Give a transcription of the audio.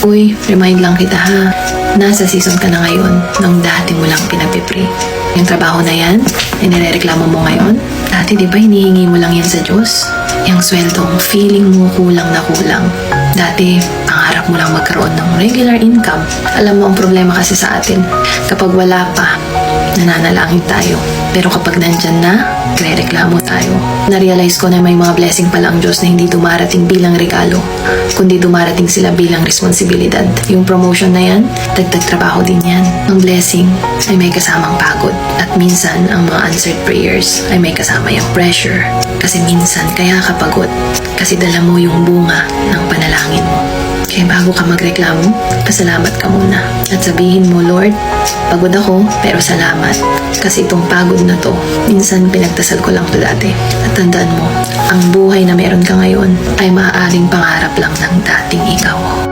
Uy, remind lang kita ha. Nasa season ka na ngayon ng dati mo lang pinagpipray. Yung trabaho na yan, inireklamo mo ngayon. Dati di ba hinihingi mo lang yan sa Diyos? Yung sweldong feeling mo kulang na kulang. Dati, pangarap mo lang magkaroon ng regular income. Alam mo ang problema kasi sa atin, kapag wala pa, nananalangin tayo. Pero kapag nandyan na, reklamo tayo. Na-realize ko na may mga blessing pala ang Diyos na hindi dumarating bilang regalo, kundi dumarating sila bilang responsibilidad. Yung promotion na yan, dagdag trabaho din yan. Ang blessing ay may kasamang pagod. At minsan, ang mga answered prayers ay may kasama yung pressure. Kasi minsan, kaya ka pagod. Kasi dala mo yung bunga ng panalangin mo. Kaya bago ka magreklamo, pasalamat ka muna. At sabihin mo, Lord, pagod ako, pero salamat. Kasi itong pagod na to, minsan pinagdasal ko lang to dati. At tandaan mo, ang buhay na meron ka ngayon ay maaaring pangarap lang ng dating ikaw.